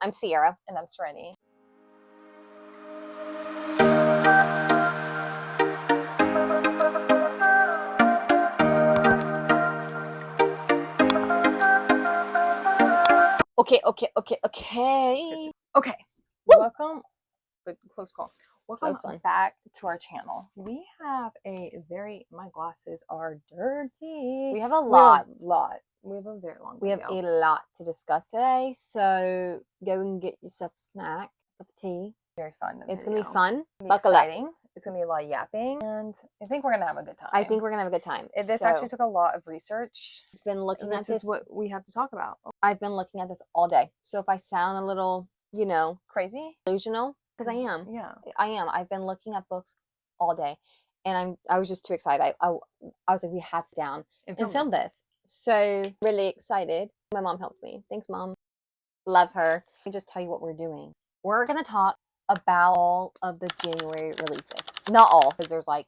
I'm Sierra. And I'm Stefany. Okay. Okay. Woo! Welcome. Good close call. Welcome back to our channel. We have a very, my glasses are dirty. We have a lot. We have a very long We have a lot to discuss today. So go and get yourself a snack, a cup of tea. Very fun. It's going to be fun. Buckle exciting. Up. It's going to be a lot of yapping. And I think we're going to have a good time. I think we're going to have a good time. This actually took a lot of research. I've been looking at this. This is what we have to talk about. I've been looking at this all day. So if I sound a little, crazy, delusional, because I am. Yeah. I am. I've been looking at books all day. And I was just too excited. I was like, we have to sit down and film this. So really excited. My mom helped me. Thanks, Mom. Love her. Let me just tell you what we're doing. We're going to talk about all of the January releases. Not all, because there's like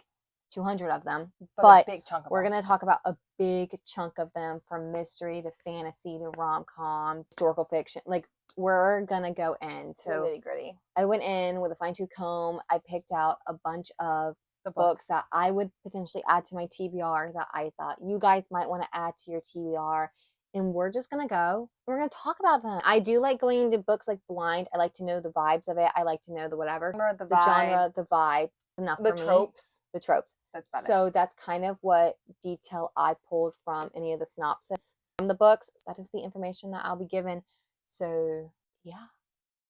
200 of them. But a big chunk of we're them. going to talk about a big chunk of them, from mystery to fantasy to rom-com, historical fiction. Like, we're going to go in. So nitty-gritty. I went in with a fine-tooth comb. I picked out a bunch of the books that I would potentially add to my TBR that I thought you guys might want to add to your TBR. And we're just going to go. We're going to talk about them. I do like going into books like blind. I like to know the vibes of it. I like to know the whatever. The genre, the vibe. Enough for me. The tropes. That's about it. So that's kind of what detail I pulled from any of the synopsis from the books. That is the information that I'll be given. So, yeah.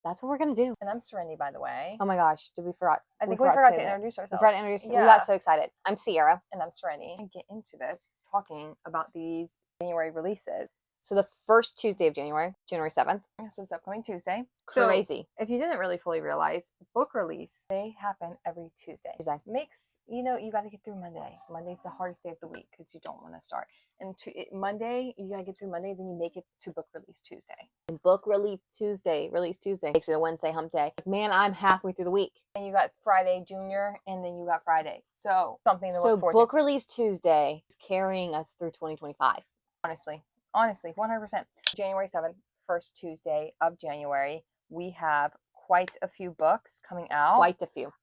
That's what we're going to do. And I'm Stefany, by the way. Oh my gosh. Did we forgot? I think we forgot to introduce ourselves. We forgot to introduce. Yeah. We got so excited. I'm Sierra. And I'm Stefany. And get into this talking about these January releases. So the first Tuesday of January, January 7th. So it's upcoming Tuesday. Crazy. So if you didn't really fully realize, book release, they happen every Tuesday. Makes, you got to get through Monday. Monday's the hardest day of the week because you don't want to start. And Monday, you got to get through Monday, then you make it to book release Tuesday. And book release Tuesday, makes it a Wednesday hump day. Man, I'm halfway through the week. And you got Friday Junior, and then you got Friday. So something to look forward to. So book release Tuesday is carrying us through 2025. Honestly, 100%. January 7th, first Tuesday of January, we have quite a few books coming out. Quite a few.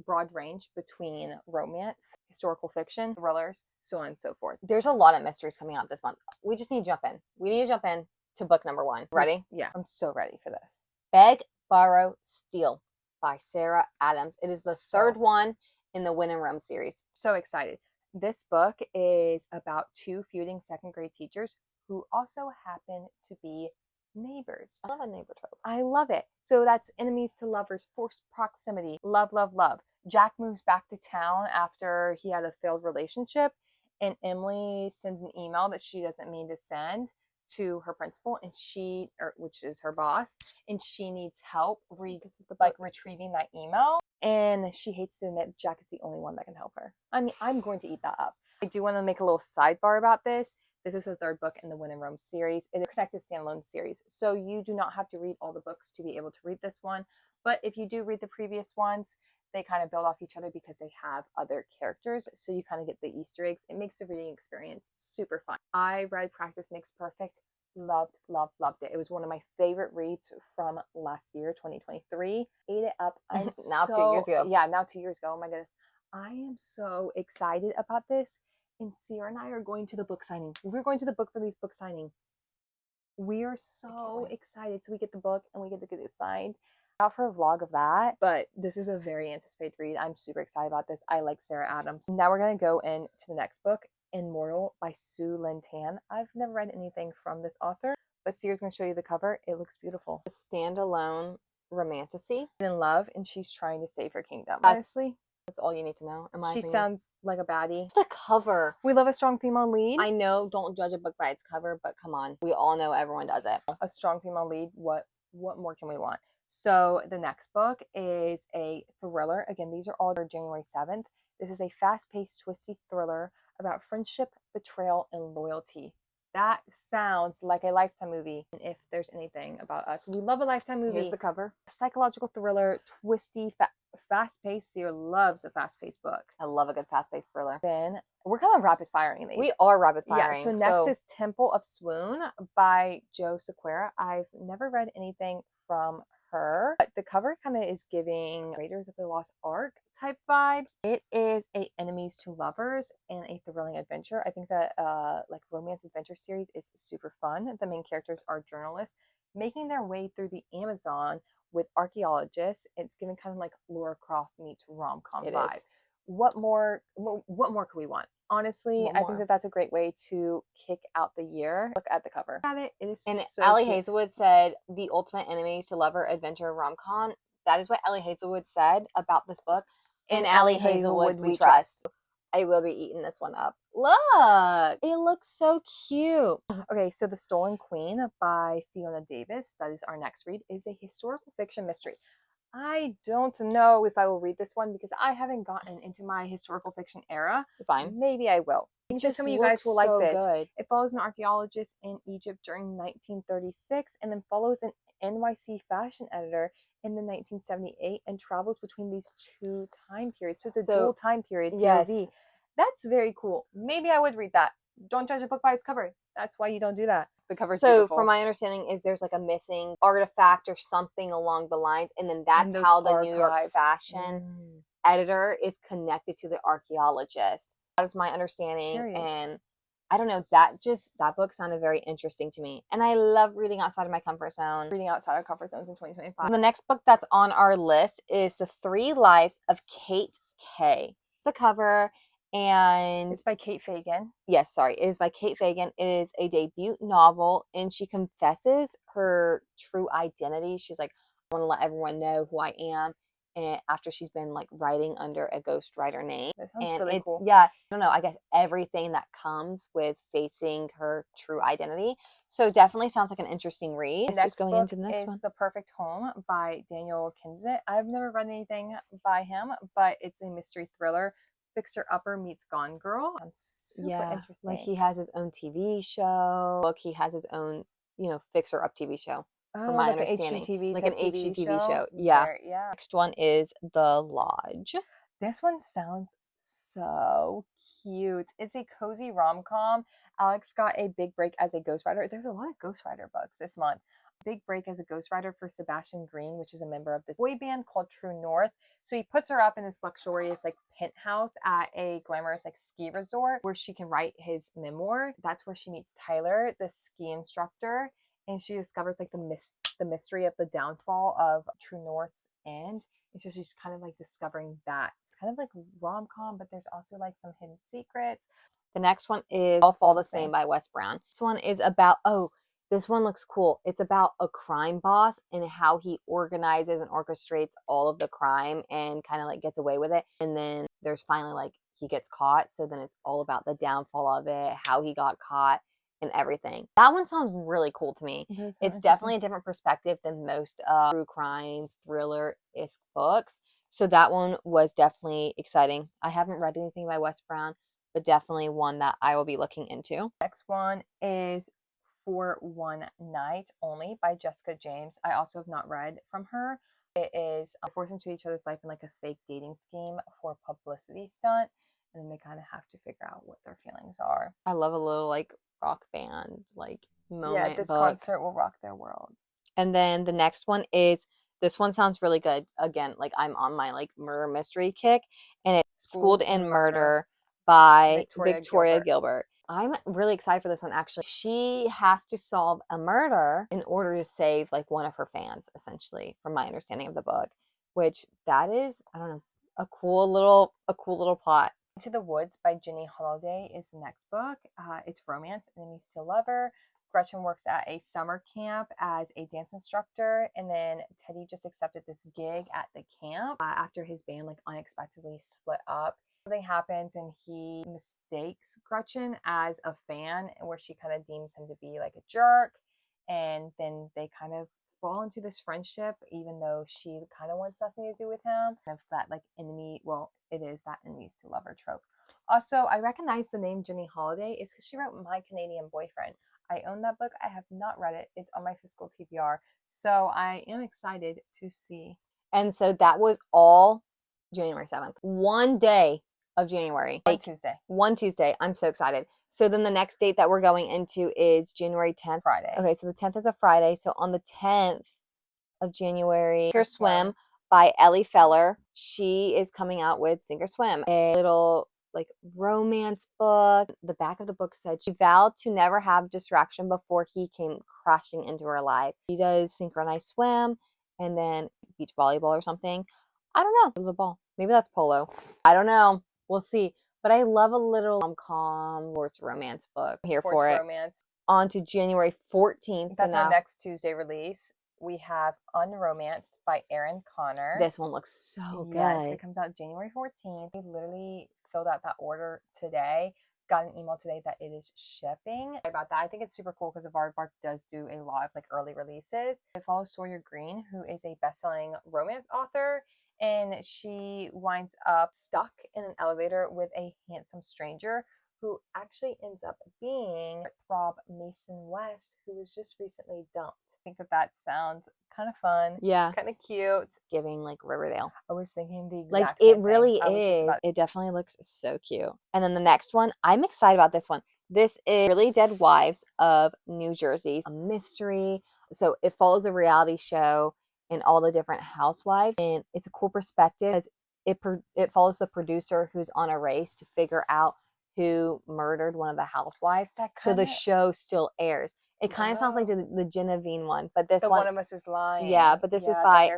Broad range between romance, historical fiction, thrillers, so on and so forth. There's a lot of mysteries coming out this month. We just need to jump in. We need to jump in to book number 1. Ready? Yeah, I'm so ready for this. Beg, Borrow, Steal by Sarah Adams. It is the third one in the Win and Rome series. So excited. This book is about 2 feuding second grade teachers who also happen to be neighbors. I love a neighbor trope. I love it. So that's enemies to lovers, forced proximity, love, love, love. Jack moves back to town after he had a failed relationship, and Emily sends an email that she doesn't mean to send to her principal, and which is her boss, and she needs help retrieving that email. And she hates to admit Jack is the only one that can help her. I mean, I'm going to eat that up. I do want to make a little sidebar about this. This is the third book in the Win and Rome series. It is a connected standalone series, so you do not have to read all the books to be able to read this one. But if you do read the previous ones, they kind of build off each other because they have other characters, so you kind of get the Easter eggs. It makes the reading experience super fun. I read Practice Makes Perfect. Loved it. It was one of my favorite reads from last year, 2023. Ate it up. Now 2 years ago. Yeah, now 2 years ago. Oh my goodness. I am so excited about this. And Sierra and I are going to the book signing. We're going to the book release book signing. We are so excited. So we get the book and we get to get it signed. Out for a vlog of that, but this is a very anticipated read. I'm super excited about this. I like Sarah Adams. Now we're going to go into the next book, Immortal by Sue Lynn Tan. I've never read anything from this author, but Sierra's going to show you the cover. It looks beautiful. A standalone romantasy. In love, and she's trying to save her kingdom. Honestly, that's all you need to know. She sounds like a baddie. The cover. We love a strong female lead. I know, don't judge a book by its cover, but come on. We all know everyone does it. A strong female lead. What more can we want? So the next book is a thriller. Again, these are all January 7th. This is a fast-paced, twisty thriller about friendship, betrayal, and loyalty. That sounds like a Lifetime movie. And if there's anything about us, we love a Lifetime movie. Here's the cover. Psychological thriller, twisty, fast-paced. Sierra loves a fast-paced book. I love a good fast-paced thriller. Then we're kind of rapid-firing these. We are rapid-firing. Yeah, so next is Temple of Swoon by Sequra. I've never read anything from her. But the cover kind of is giving Raiders of the Lost Ark type vibes. It is a enemies to lovers and a thrilling adventure. I think that like romance adventure series is super fun. The main characters are journalists making their way through the Amazon with archaeologists. It's giving kind of like Laura Croft meets rom-com vibe. Is. What more could we want? Honestly, I think that that's a great way to kick out the year. Look at the cover. Look at it. It is And so Ellie cute. Hazelwood said, the ultimate enemies to lover adventure rom-com. That is what Ellie Hazelwood said about this book. In Ellie Hazelwood, we trust. I will be eating this one up. Look! It looks so cute. Okay, so The Stolen Queen by Fiona Davis, that is our next read, is a historical fiction mystery. I don't know if I will read this one because I haven't gotten into my historical fiction era. It's fine. Maybe I will. I think some of you guys will like this. Good. It follows an archaeologist in Egypt during 1936 and then follows an NYC fashion editor in the 1978 and travels between these two time periods. So it's a dual time period. Yes. POV. That's very cool. Maybe I would read that. Don't judge a book by its cover. That's why you don't do that. The cover's beautiful. From my understanding is there's like a missing artifact or something along the lines, and then that's how the New York fashion editor is connected to the archaeologist. That is my understanding. Period. And I don't know, that book sounded very interesting to me. And I love reading outside of my comfort zone. Reading outside of comfort zones in 2025. The next book that's on our list is The 3 Lives of Cate K. The cover, and it's by Cate Fagan. Yes, sorry. It is by Cate Fagan. It is a debut novel, and she confesses her true identity. She's like, I want to let everyone know who I am. And after she's been like writing under a ghostwriter name. That sounds really cool. Yeah, I don't know. I guess everything that comes with facing her true identity. So definitely sounds like an interesting read. Next going book into the next is one. The Perfect Home by Daniel Kenitz. I've never read anything by him, but it's a mystery thriller. Fixer Upper meets Gone Girl. Super interesting. Like he has his own TV show. Look, he has his own, Fixer Up TV show. From my understanding, like an HGTV show. Yeah. Next one is The Lodge. This one sounds so cute. It's a cozy rom-com. Alex got a big break as a ghostwriter. There's a lot of ghostwriter books this month. Big break as a ghostwriter for Sebastian Green, which is a member of this boy band called True North. So he puts her up in this luxurious like penthouse at a glamorous like ski resort where she can write his memoir. That's where she meets Tyler, the ski instructor, and she discovers like the mystery of the downfall of True North's end. And so she's kind of like discovering that. It's kind of like rom-com, but there's also like some hidden secrets. The next one is All Fall the Same by Wes Browne. This one is about, this one looks cool. It's about a crime boss and how he organizes and orchestrates all of the crime and kind of like gets away with it. And then there's finally like he gets caught. So then it's all about the downfall of it, how he got caught and everything. That one sounds really cool to me. It's definitely a different perspective than most true crime thriller-esque books. So that one was definitely exciting. I haven't read anything by Wes Browne, but definitely one that I will be looking into. Next one is For One Night Only by Jessica James. I also have not read from her. It is forced into each other's life in like a fake dating scheme for a publicity stunt, and then they kind of have to figure out what their feelings are. I love a little like rock band like moment. Yeah, this concert will rock their world. And then the next one is, this one sounds really good. Again, like I'm on my like murder mystery kick, and it's Schooled in Murder by Victoria Gilbert. I'm really excited for this one, actually. She has to solve a murder in order to save like one of her fans, essentially, from my understanding of the book, which that is, I don't know, a cool little plot. Into the Woods by Ginny Holiday is the next book. It's romance, enemies to lover. Gretchen works at a summer camp as a dance instructor, and then Teddy just accepted this gig at the camp after his band like unexpectedly split up. Something happens and he mistakes Gretchen as a fan, where she kind of deems him to be like a jerk, and then they kind of fall into this friendship, even though she kind of wants nothing to do with him. Of that like enemy, well, it is that enemies to lover trope. Also, I recognize the name Ginny Holiday is because she wrote My Canadian Boyfriend. I own that book. I have not read it. It's on my physical TBR, so I am excited to see. And so that was all January 7th. One day of January. One Tuesday. I'm so excited. So then the next date that we're going into is January 10th. Friday. Okay, so the 10th is a Friday. So on the 10th, of January. Sink or Swim by Ellie Feller. She is coming out with Sink or Swim, a little like romance book. The back of the book said she vowed to never have distraction before he came crashing into her life. She does synchronized swim and then beach volleyball or something. I don't know. It was a ball. Maybe that's polo. I don't know. We'll see. But I love a little rom-com sports romance book. I'm here Sports for it. romance. On to January 14th. That's our next Tuesday release. We have Unromance by Erin Connor. This one looks so good. Yes, it comes out January 14th. We literally filled out that order today. Got an email today that it is shipping. About that, I think it's super cool because Aardvark does do a lot of like early releases. It follows Sawyer Green, who is a best-selling romance author, and she winds up stuck in an elevator with a handsome stranger who actually ends up being Throb Mason West, who was just recently dumped. I think that sounds kind of fun. Yeah. Kind of cute. Giving like Riverdale. I was thinking the exact like same it really thing. is. It definitely looks so cute. And then the next one, I'm excited about this one. This is Really Dead Wives of New Jersey, a mystery. So it follows a reality show and all the different housewives, and it's a cool perspective because it follows the producer who's on a race to figure out who murdered one of the housewives. So the show still airs. It kind of sounds like the Genevieve one, but this one, One of Us is Lying. Yeah, but this is by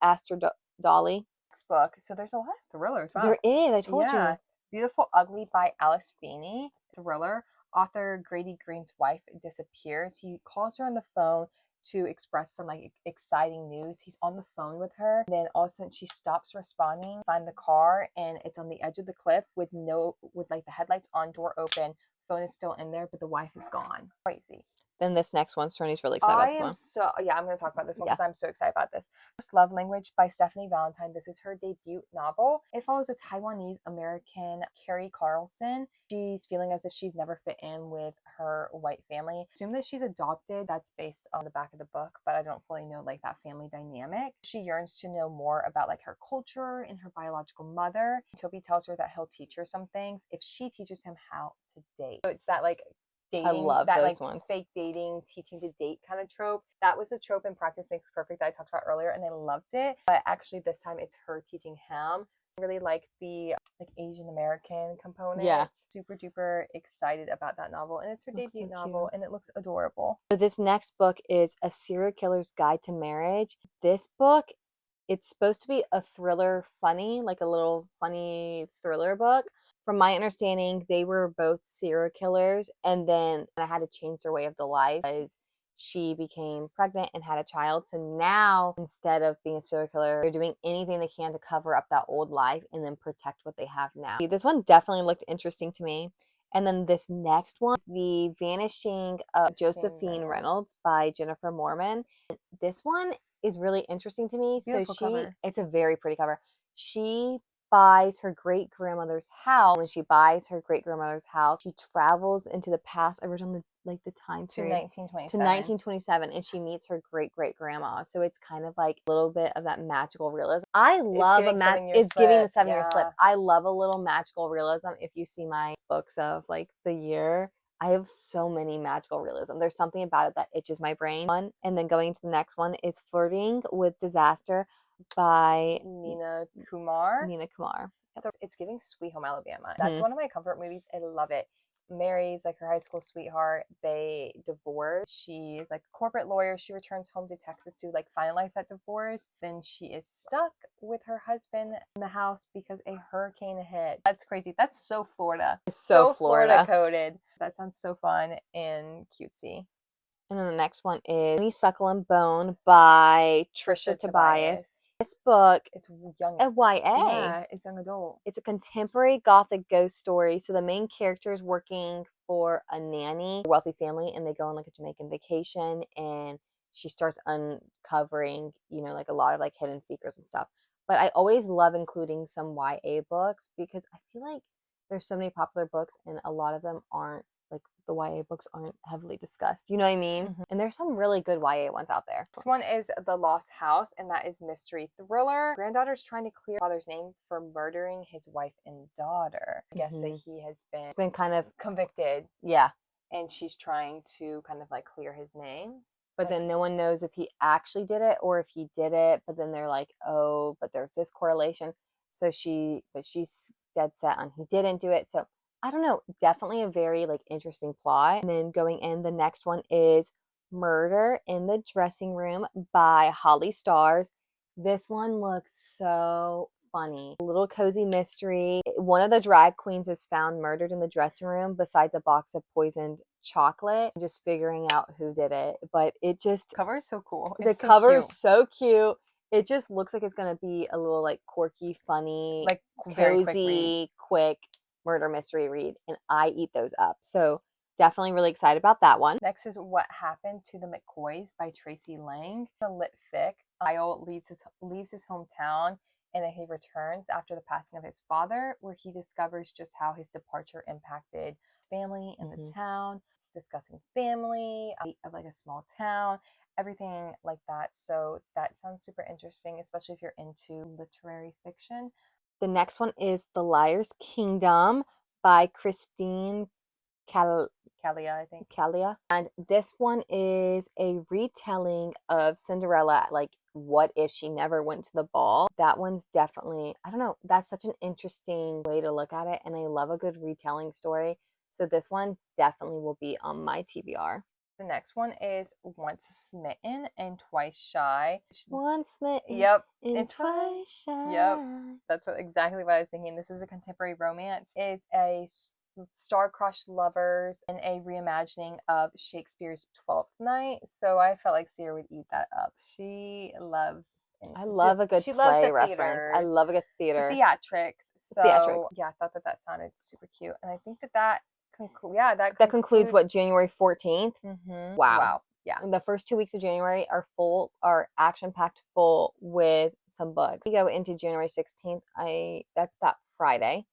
Aster Dolly. Book. So there's a lot of thrillers. Wow. There is. I told you. Beautiful Ugly by Alice Feeney. Thriller. Author Grady Green's wife disappears. He calls her on the phone to express some like exciting news. He's on the phone with her. And then all of a sudden she stops responding. Find the car, and it's on the edge of the cliff with like the headlights on, door open. Phone is still in there, but the wife is gone. Crazy. Then this next one, Cerny's really excited about this one. I'm going to talk about this one because I'm so excited about this. Love Language by Stefany Valentine. This is her debut novel. It follows a Taiwanese-American Carrie Carlson. She's feeling as if she's never fit in with her white family. Assume that she's adopted. That's based on the back of the book, but I don't fully know like that family dynamic. She yearns to know more about like her culture and her biological mother. Toby tells her that he'll teach her some things if she teaches him how to date. So it's that like dating, I love that those like ones. fake dating, teaching to date kind of trope. That was a trope in Practice Makes Perfect that I talked about earlier, and I loved it. But actually this time it's her teaching him. So I really like the like Asian American component. Yeah. Super duper excited about that novel, and it's her debut novel, and it looks adorable. So this next book is A Serial Killer's Guide to Marriage. This book, it's supposed to be a thriller funny, like a little funny thriller book. From my understanding, they were both serial killers, and then I had to change their way of the life because she became pregnant and had a child. So now, instead of being a serial killer, they're doing anything they can to cover up that old life and then protect what they have now. This one definitely looked interesting to me. And then this next one is The Vanishing of Josephine Reynolds by Jennifer Moorman. This one is really interesting to me. Beautiful cover. It's a very pretty cover. She buys her great-grandmother's house. When she buys her great-grandmother's house, she travels into the past. I wrote on the time period to 1927. To 1927, and she meets her great-great-grandma. So it's kind of like a little bit of that magical realism. I love it's giving the 7-year slip. I love a little magical realism. If you see my books of like the year, I have so many magical realism. There's something about it that itches my brain. And then going to the next one is Flirting with Disaster by Nina Kumar. Yep. It's giving Sweet Home Alabama. That's one of my comfort movies. I love it. Mary's like her high school sweetheart. They divorce. She's like a corporate lawyer. She returns home to Texas to like finalize that divorce. Then she is stuck with her husband in the house because a hurricane hit. That's crazy. That's so Florida. It's so Florida coded. That sounds so fun and cutesy. And then the next one is Honeysuckle and Bone by Trisha Tobias. This book, it's young. A YA. Yeah, it's young adult. It's a contemporary gothic ghost story. So the main character is working for a nanny, a wealthy family, and they go on like a Jamaican vacation, and she starts uncovering, like a lot of like hidden secrets and stuff. But I always love including some YA books because I feel like there's so many popular books and a lot of them aren't like the YA books aren't heavily discussed. You know what I mean? Mm-hmm. And there's some really good YA ones out there. This one is The Lost House, and that is mystery thriller. Granddaughter's trying to clear father's name for murdering his wife and daughter. I guess that he has been kind of convicted. Yeah. And she's trying to kind of like clear his name. but then no one knows if he actually did it or if he did it, but then they're like, oh, but there's this correlation. So she's dead set on he didn't do it. So I don't know, definitely a very like interesting plot. And then going in, the next one is Murder in the Dressing Room by Holly Stars. This one looks so funny. A little cozy mystery. One of the drag queens is found murdered in the dressing room besides a box of poisoned chocolate. Just figuring out who did it. But it just... The cover is so cool. The cover is so cute. It just looks like it's going to be a little like quirky, funny, like cozy, quick murder mystery read. And I eat those up. So definitely really excited about that one. Next is What Happened to the McCoys by Tracy Lang. The lit fic. Kyle leaves his hometown and then he returns after the passing of his father, where he discovers just how his departure impacted his family in the town. It's discussing family of like a small town, everything like that. So that sounds super interesting, especially if you're into literary fiction. The next one is The Liar's Kingdom by Christine Kalia, I think. Kalia. And this one is a retelling of Cinderella, like what if she never went to the ball. That one's definitely, I don't know, that's such an interesting way to look at it, and I love a good retelling story. So this one definitely will be on my TBR. The next one is Once Smitten and Twice Shy. Once smitten, yep, and twice shy. Yep, that's exactly what I was thinking. This is a contemporary romance. It's a star-crushed lovers and a reimagining of Shakespeare's Twelfth Night. So I felt like Sierra would eat that up. She loves... I love a good play reference. I love a good theater. Theatrics. So theatrics. Yeah, I thought that sounded super cute. And I think that concludes what, January 14th? Wow. Yeah. The first 2 weeks of January are action-packed full with some books. We go into January 16th. That's that Friday.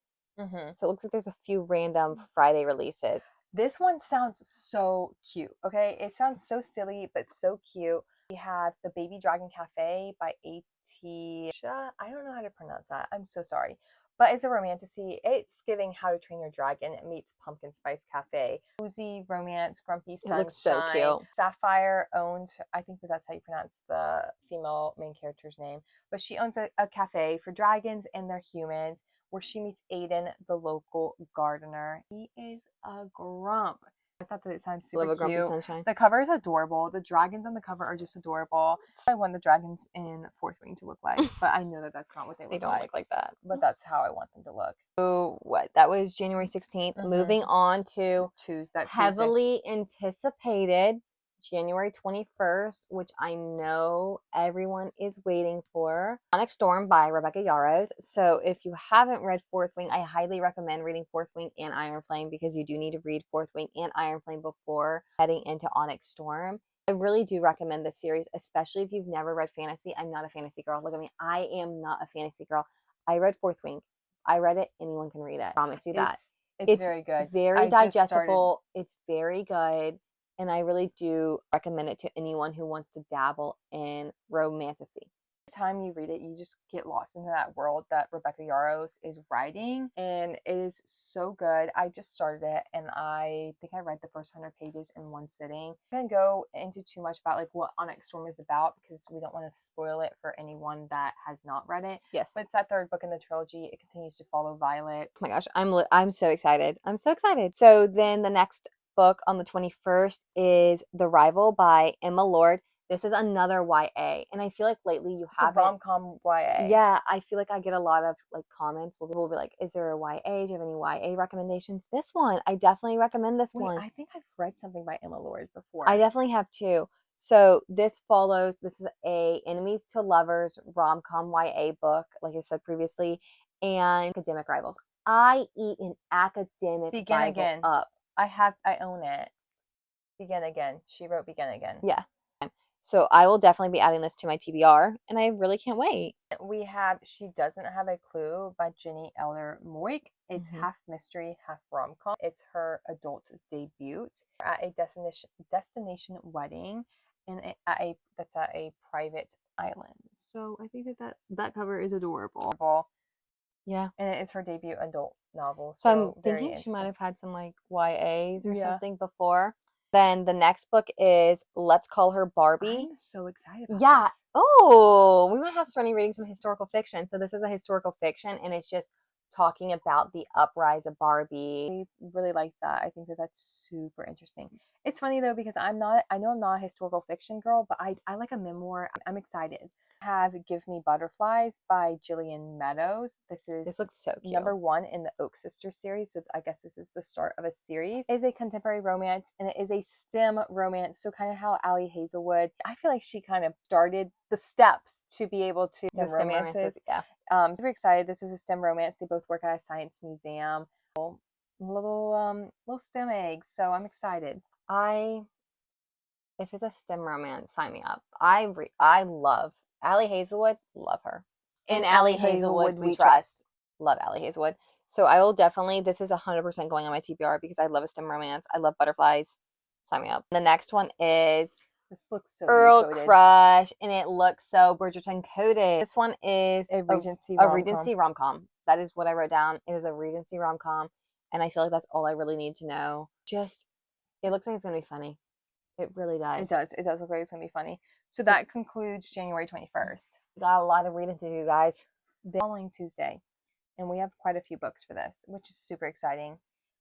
So it looks like there's a few random Friday releases. This one sounds so cute, okay? It sounds so silly, but so cute. We have The Baby Dragon Cafe by Asia. I don't know how to pronounce that. I'm so sorry. But it's a romantasy. It's giving How to Train Your Dragon meets Pumpkin Spice Cafe. Cozy romance, grumpy sunshine. It looks so cute. Sapphire owns, I think that's how you pronounce the female main character's name, but she owns a cafe for dragons and their humans, where she meets Aiden, the local gardener. He is a grump. I thought that it sounds super cute. Grumpy Sunshine. The cover is adorable. The dragons on the cover are just adorable. I want the dragons in Fourth Wing to look like, but I know that that's not what they look like. They don't look like that. But that's how I want them to look. So what? That was January 16th. Moving on to Tuesday. Heavily anticipated January 21st, which I know everyone is waiting for. Onyx Storm by Rebecca Yarros. So if you haven't read Fourth Wing, I highly recommend reading Fourth Wing and Iron Flame, because you do need to read Fourth Wing and Iron Flame before heading into Onyx Storm. I really do recommend this series, especially if you've never read fantasy. I'm not a fantasy girl. Look at me. I am not a fantasy girl. I read Fourth Wing. I read it. Anyone can read it. I promise you that. It's very good. Very digestible. It's very good. And I really do recommend it to anyone who wants to dabble in romantasy. Every time you read it, you just get lost into that world that Rebecca Yarros is writing, and it is so good. I just started it, and I think I read the first 100 pages in one sitting. I'm going to go into too much about like what Onyx Storm is about, because we don't want to spoil it for anyone that has not read it. Yes. But it's that third book in the trilogy. It continues to follow Violet. Oh my gosh, I'm so excited. I'm so excited. So then the next book on the 21st is The Rival by Emma Lord. This is another YA, and I feel like lately you have a rom-com YA. Yeah, I feel like I get a lot of like comments where people will be like, "Is there a YA? Do you have any YA recommendations?" This one, I definitely recommend this one. I think I've read something by Emma Lord before. I definitely have too. So this is a enemies to lovers rom-com YA book, like I said previously, and academic rivals. I eat an academic rival up. I own it. Begin Again. She wrote Begin Again. Yeah. So I will definitely be adding this to my TBR, and I really can't wait. We have She Doesn't Have a Clue by Jenny Elder Moik. It's half mystery, half rom-com. It's her adult debut at a destination wedding, and that's at a private island. So I think that cover is adorable. Yeah. And it is her debut adult novel. So I'm thinking she might have had some like YAs or something before. Then the next book is Let's Call Her Barbie. I'm so excited about Yeah. this. Oh, we might have Stefany reading some historical fiction. So this is a historical fiction, and it's just talking about the uprise of Barbie. I really like that. I think that that's super interesting. It's funny though, because I know I'm not a historical fiction girl, but I like a memoir. I'm excited. I have Give Me Butterflies by Jillian Meadows. This looks so cute. number 1 in the Oak Sisters series, so I guess this is the start of a series. It is a contemporary romance, and it is a STEM romance, so kind of how Ali Hazelwood, I feel like she kind of started the steps to be able to The STEM romances. Yeah. Super excited. This is a STEM romance. They both work at a science museum. Little STEM eggs, so I'm excited. If it's a STEM romance, sign me up. I love Ali Hazelwood, love her. In Ali Hazelwood, we trust. Love Ali Hazelwood. So I will definitely, this is 100% going on my TBR because I love a STEM romance. I love butterflies. Sign me up. The next one is This looks so Earl recoded. Crush, and it looks so Bridgerton coded. This one is A Regency rom-com. That is what I wrote down. It is a Regency rom-com, and I feel like that's all I really need to know. Just, it looks like it's going to be funny. It really does. It does look like it's going to be funny. So that concludes January 21st. We got a lot of reading to do, guys. The following Tuesday, and we have quite a few books for this, which is super exciting.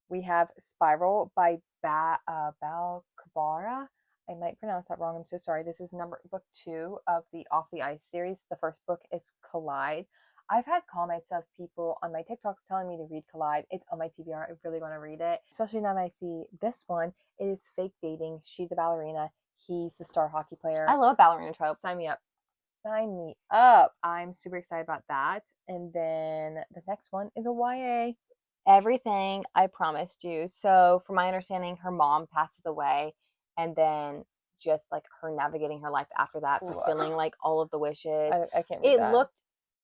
We have Spiral by Bal Kabara. I might pronounce that wrong. I'm so sorry. This is book 2 of the Off the Ice series. The first book is Collide. I've had comments of people on my TikToks telling me to read Collide. It's on my TBR. I really want to read it, especially now that I see this one. It is fake dating. She's a ballerina. He's the star hockey player. I love a ballerina trope. Sign me up. Sign me up. I'm super excited about that. And then the next one is a YA. Everything I Promised You. So from my understanding, her mom passes away, and then just like her navigating her life after that, fulfilling like all of the wishes. I can't read that.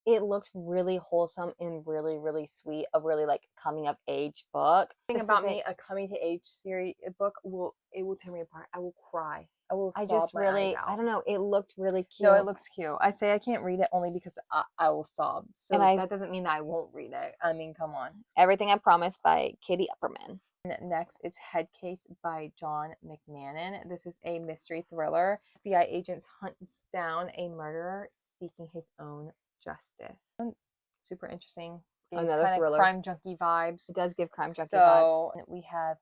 It looked really wholesome and really, really sweet. A really like coming of age book. The thing about me, a coming to age series book will tear me apart. I will cry. I will sob my eyes out. I don't know. It looked really cute. No, it looks cute. I say I can't read it only because I will sob. So that doesn't mean that I won't read it. I mean, come on. Everything I Promised by Katie Upperman. And next is Headcase by John McMahon. This is a mystery thriller. FBI agents hunts down a murderer seeking his own justice. Super interesting. Another thriller. Crime junkie vibes. It does give crime junkie vibes. So we have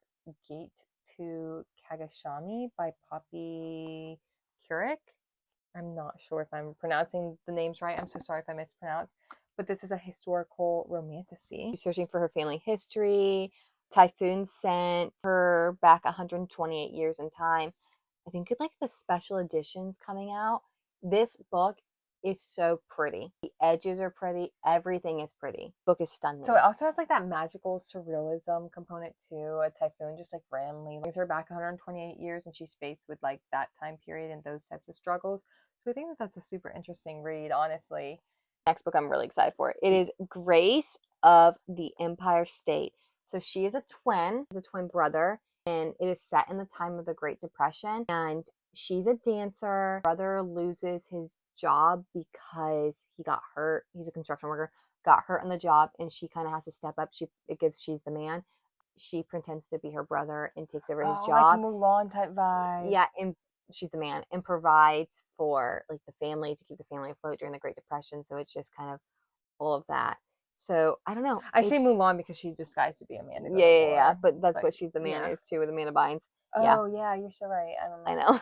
Gate to Kagashami by Poppy Kurik. I'm not sure if I'm pronouncing the names right. I'm so sorry if I mispronounce. But this is a historical romantasy. She's searching for her family history. Typhoon sent her back 128 years in time. I think it's like the special editions coming out. This book is so pretty. The edges are pretty. Everything is pretty. Book is stunning. So it also has like that magical surrealism component too. A typhoon just like randomly brings her back 128 years, and she's faced with like that time period and those types of struggles. So I think that that's a super interesting read, honestly. Next book I'm really excited for. It is Grace of the Empire State. So she is a twin brother, and it is set in the time of the Great Depression, and she's a dancer. Brother loses his job because he got hurt. He's a construction worker, got hurt on the job, and she kind of has to step up. She's the man. She pretends to be her brother and takes over his job. Like Mulan type vibe. Yeah, and she's the man and provides for like the family to keep the family afloat during the Great Depression. So it's just kind of all of that. So I don't know. I say Mulan because she's disguised to be Amanda. Yeah. But that's what she's the man is too, with Amanda Bynes. Oh yeah, you're so right. I know.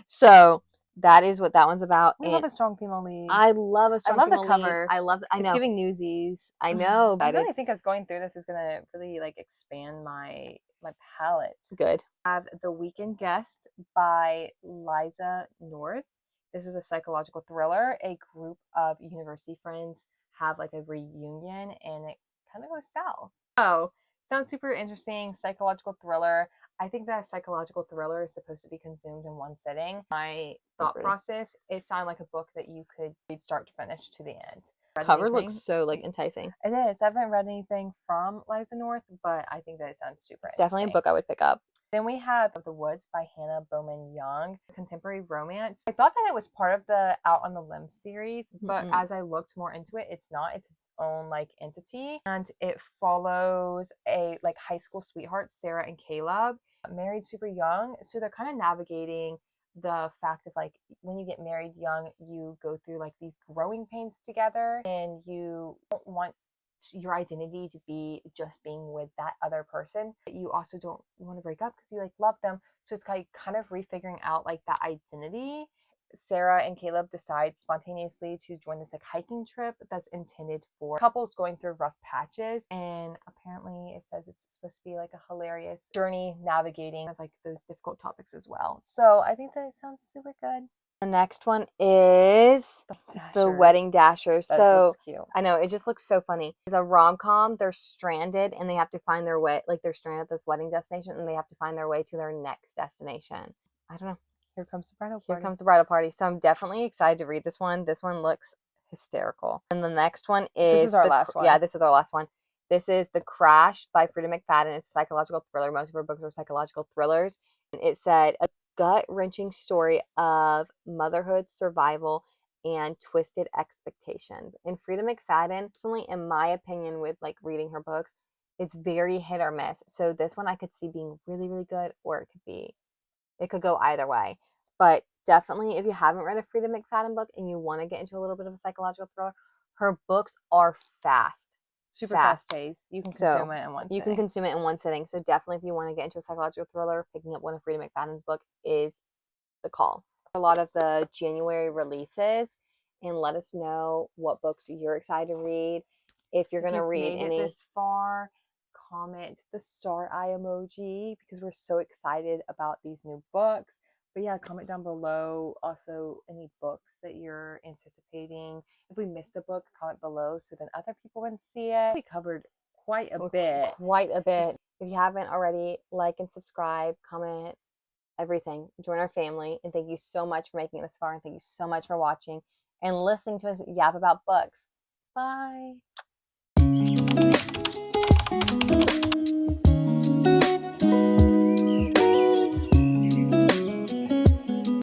So that is what that one's about. I love a strong female lead. I love a strong female lead. I love the cover. I love. I know. It's giving Newsies. I know. I really think us going through this is gonna really like expand my palette. Good. I have The Weekend Guest by Liza North. This is a psychological thriller. A group of university friends have like a reunion, and it kind of goes south. Oh, sounds super interesting. Psychological thriller. I think that a psychological thriller is supposed to be consumed in one sitting. My thought process, it sounded like a book that you could read start to finish to the end. Cover looks so like enticing. It is. I haven't read anything from Liza North, but I think that it sounds super interesting. Definitely a book I would pick up. Then we have The Woods by Hannah Bowman Young, contemporary romance. I thought that it was part of the Out on the Limb series, but as I looked more into it, it's not. It's its own like entity, and it follows a like high school sweethearts, Sarah and Caleb. married super young, so they're kind of navigating the fact of like when you get married young, you go through like these growing pains together, and you don't want your identity to be just being with that other person, but you also don't want to break up because you like love them. So it's like kind of refiguring out like that identity. Sarah and Caleb decide spontaneously to join this like hiking trip that's intended for couples going through rough patches, and apparently it says it's supposed to be like a hilarious journey navigating like those difficult topics as well. So I think that sounds super good. The next one is the Wedding Dashers. So cute. I know, it just looks so funny. It's a rom-com. They're stranded and they have to find their way. Like, they're stranded at this wedding destination and they have to find their way to their next destination. I don't know. Here comes the bridal party. Here comes the bridal party. So I'm definitely excited to read this one. This one looks hysterical. And the next one is... This is our last one. Yeah, this is our last one. This is The Crash by Frida McFadden. It's a psychological thriller. Most of her books are psychological thrillers. And it said, a gut-wrenching story of motherhood, survival, and twisted expectations. And Frida McFadden, personally, in my opinion, with like reading her books, it's very hit or miss. So this one I could see being really, really good, or it could go either way. But definitely, if you haven't read a Frida McFadden book and you want to get into a little bit of a psychological thriller, her books are fast. Super fast paced. You can consume it in one sitting. You can consume it in one sitting. So definitely, if you want to get into a psychological thriller, picking up one of Frida McFadden's book is the call. A lot of the January releases, and let us know what books you're excited to read. If you're going to read any this far, comment the star eye emoji because we're so excited about these new books. But yeah, comment down below also any books that you're anticipating. If we missed a book, comment below so then other people can see it. We covered quite a bit. If you haven't already, like and subscribe, comment, everything. Join our family. And thank you so much for making it this far. And thank you so much for watching and listening to us yap about books. Bye.